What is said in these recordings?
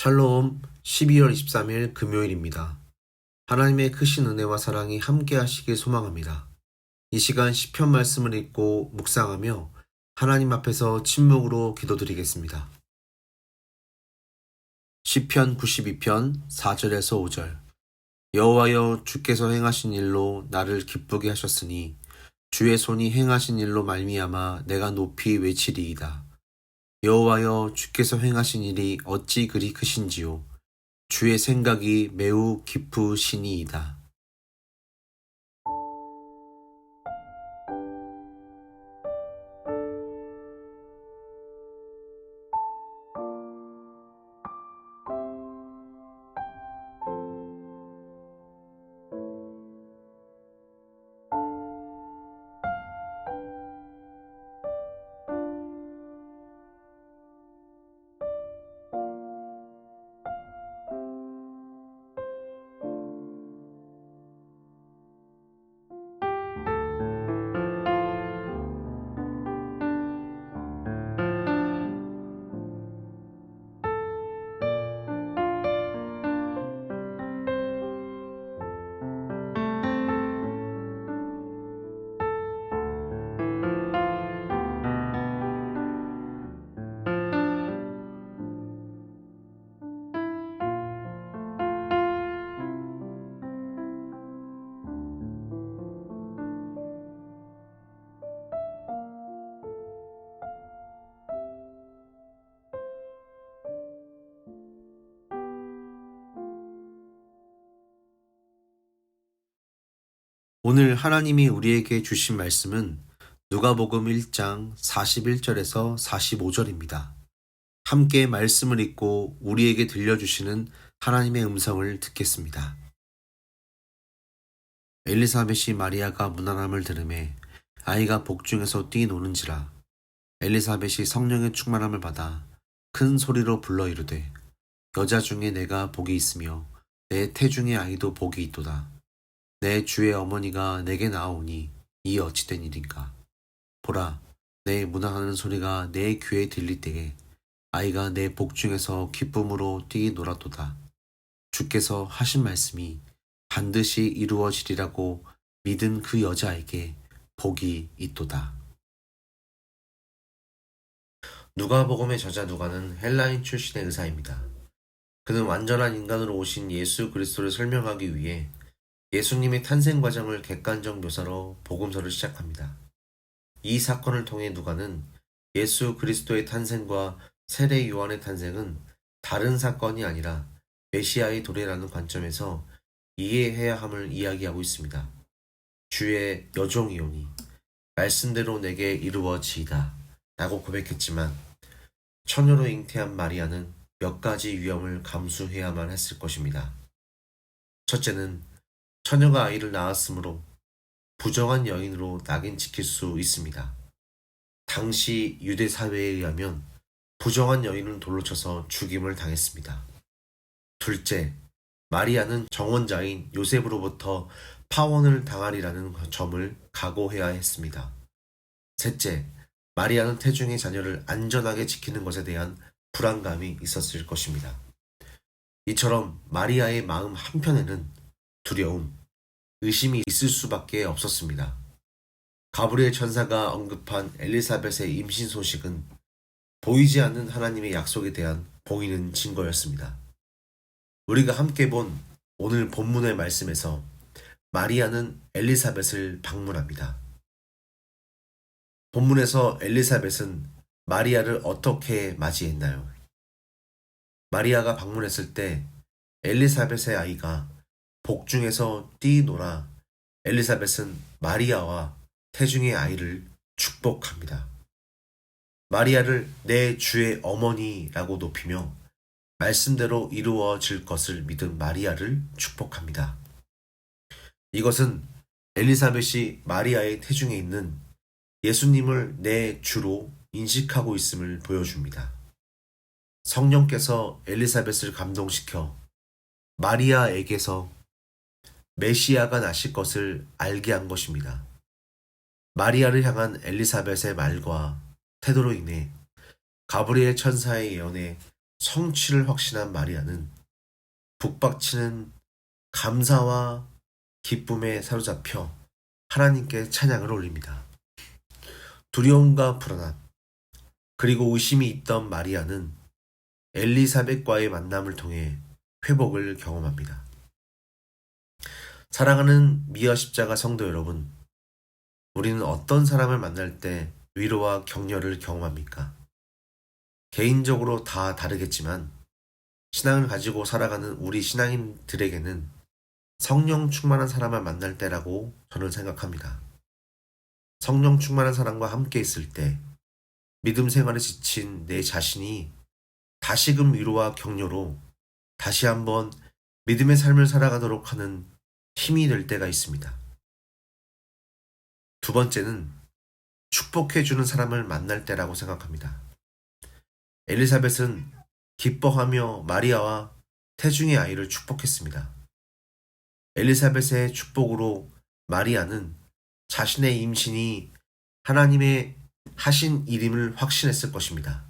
샬롬 12월 23일 금요일입니다. 하나님의 크신 은혜와 사랑이 함께 하시길 소망합니다. 이 시간 시편 말씀을 읽고 묵상하며 하나님 앞에서 침묵으로 기도드리겠습니다. 시편 92편 4절에서 5절. 여호와여, 주께서 행하신 일로 나를 기쁘게 하셨으니 주의 손이 행하신 일로 말미암아 내가 높이 외치리이다. 여호와여, 주께서 행하신 일이 어찌 그리 크신지요. 주의 생각이 매우 깊으시니이다. 오늘 하나님이 우리에게 주신 말씀은 누가복음 1장 41절에서 45절입니다. 함께 말씀을 읽고 우리에게 들려주시는 하나님의 음성을 듣겠습니다. 엘리사벳이 마리아가 문안함을 들으매 아이가 복중에서 뛰노는지라. 엘리사벳이 성령의 충만함을 받아 큰 소리로 불러 이르되, 여자 중에 내가 복이 있으며 내 태중의 아이도 복이 있도다. 내 주의 어머니가 내게 나오니 이 어찌된 일인가. 보라, 내 문안하는 소리가 내 귀에 들릴 때에 아이가 내 복중에서 기쁨으로 뛰놀았도다. 주께서 하신 말씀이 반드시 이루어지리라고 믿은 그 여자에게 복이 있도다. 누가복음의 저자 누가는 헬라인 출신의 의사입니다. 그는 완전한 인간으로 오신 예수 그리스도를 설명하기 위해 예수님의 탄생 과정을 객관적 묘사로 복음서를 시작합니다. 이 사건을 통해 누가는 예수 그리스도의 탄생과 세례 요한의 탄생은 다른 사건이 아니라 메시아의 도래라는 관점에서 이해해야 함을 이야기하고 있습니다. 주의 여종이오니 말씀대로 내게 이루어지이다 라고 고백했지만 처녀로 잉태한 마리아는 몇 가지 위험을 감수해야만 했을 것입니다. 첫째는 처녀가 아이를 낳았으므로 부정한 여인으로 낙인찍힐 수 있습니다. 당시 유대 사회에 의하면 부정한 여인은 돌로 쳐서 죽임을 당했습니다. 둘째, 마리아는 정원자인 요셉으로부터 파혼을 당하리라는 점을 각오해야 했습니다. 셋째, 마리아는 태중의 자녀를 안전하게 지키는 것에 대한 불안감이 있었을 것입니다. 이처럼 마리아의 마음 한편에는 두려움, 의심이 있을 수밖에 없었습니다. 가브리엘 천사가 언급한 엘리사벳의 임신 소식은 보이지 않는 하나님의 약속에 대한 보이는 증거였습니다. 우리가 함께 본 오늘 본문의 말씀에서 마리아는 엘리사벳을 방문합니다. 본문에서 엘리사벳은 마리아를 어떻게 맞이했나요? 마리아가 방문했을 때 엘리사벳의 아이가 복중에서 뛰놀아 엘리사벳은 마리아와 태중의 아이를 축복합니다. 마리아를 내 주의 어머니라고 높이며 말씀대로 이루어질 것을 믿은 마리아를 축복합니다. 이것은 엘리사벳이 마리아의 태중에 있는 예수님을 내 주로 인식하고 있음을 보여줍니다. 성령께서 엘리사벳을 감동시켜 마리아에게서 메시아가 나실 것을 알게 한 것입니다. 마리아를 향한 엘리사벳의 말과 태도로 인해 가브리엘 천사의 예언에 성취를 확신한 마리아는 북박치는 감사와 기쁨에 사로잡혀 하나님께 찬양을 올립니다. 두려움과 불안함, 그리고 의심이 있던 마리아는 엘리사벳과의 만남을 통해 회복을 경험합니다. 사랑하는 미아 십자가 성도 여러분, 우리는 어떤 사람을 만날 때 위로와 격려를 경험합니까? 개인적으로 다 다르겠지만 신앙을 가지고 살아가는 우리 신앙인들에게는 성령 충만한 사람을 만날 때라고 저는 생각합니다. 성령 충만한 사람과 함께 있을 때 믿음 생활에 지친 내 자신이 다시금 위로와 격려로 다시 한번 믿음의 삶을 살아가도록 하는 힘이 될 때가 있습니다. 두 번째는 축복해주는 사람을 만날 때라고 생각합니다. 엘리사벳은 기뻐하며 마리아와 태중의 아이를 축복했습니다. 엘리사벳의 축복으로 마리아는 자신의 임신이 하나님의 하신 일임을 확신했을 것입니다.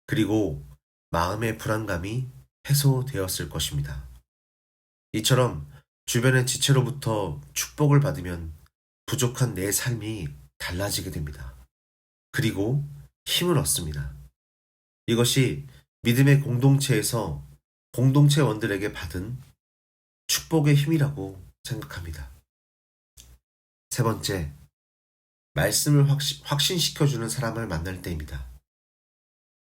그리고 마음의 불안감이 해소되었을 것입니다. 이처럼 주변의 지체로부터 축복을 받으면 부족한 내 삶이 달라지게 됩니다. 그리고 힘을 얻습니다. 이것이 믿음의 공동체에서 공동체원들에게 받은 축복의 힘이라고 생각합니다. 세 번째, 말씀을 확신시켜주는 사람을 만날 때입니다.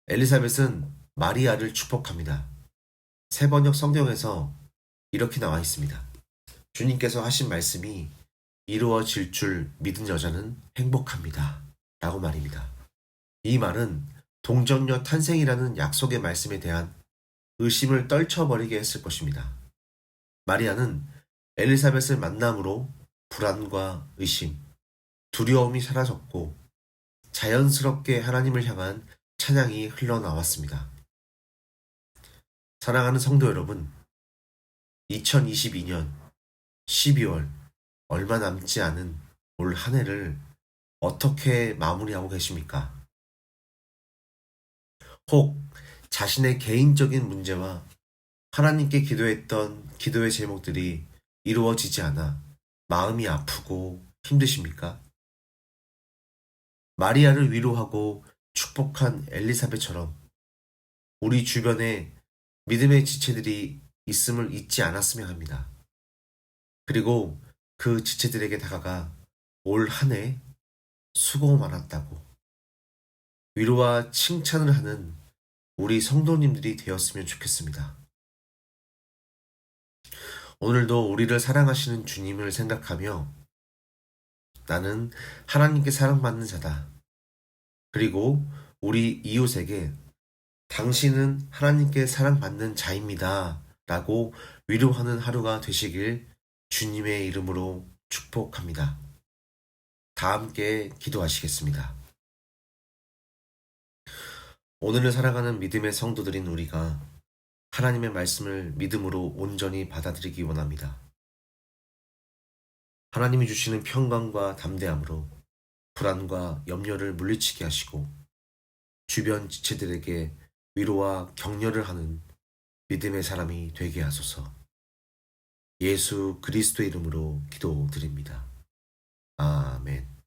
엘리사벳은 마리아를 축복합니다. 세번역 성경에서 이렇게 나와 있습니다. 주님께서 하신 말씀이 이루어질 줄 믿은 여자는 행복합니다. 라고 말입니다. 이 말은 동정녀 탄생이라는 약속의 말씀에 대한 의심을 떨쳐버리게 했을 것입니다. 마리아는 엘리사벳을 만남으로 불안과 의심, 두려움이 사라졌고 자연스럽게 하나님을 향한 찬양이 흘러나왔습니다. 사랑하는 성도 여러분, 2022년 12월 얼마 남지 않은 올 한 해를 어떻게 마무리하고 계십니까? 혹 자신의 개인적인 문제와 하나님께 기도했던 기도의 제목들이 이루어지지 않아 마음이 아프고 힘드십니까? 마리아를 위로하고 축복한 엘리사벳처럼 우리 주변에 믿음의 지체들이 있음을 잊지 않았으면 합니다. 그리고 그 지체들에게 다가가 올 한 해 수고 많았다고 위로와 칭찬을 하는 우리 성도님들이 되었으면 좋겠습니다. 오늘도 우리를 사랑하시는 주님을 생각하며 나는 하나님께 사랑받는 자다. 그리고 우리 이웃에게 당신은 하나님께 사랑받는 자입니다. 라고 위로하는 하루가 되시길 주님의 이름으로 축복합니다. 다 함께 기도하시겠습니다. 오늘을 살아가는 믿음의 성도들인 우리가 하나님의 말씀을 믿음으로 온전히 받아들이기 원합니다. 하나님이 주시는 평강과 담대함으로 불안과 염려를 물리치게 하시고 주변 지체들에게 위로와 격려를 하는 믿음의 사람이 되게 하소서. 예수 그리스도의 이름으로 기도드립니다. 아멘.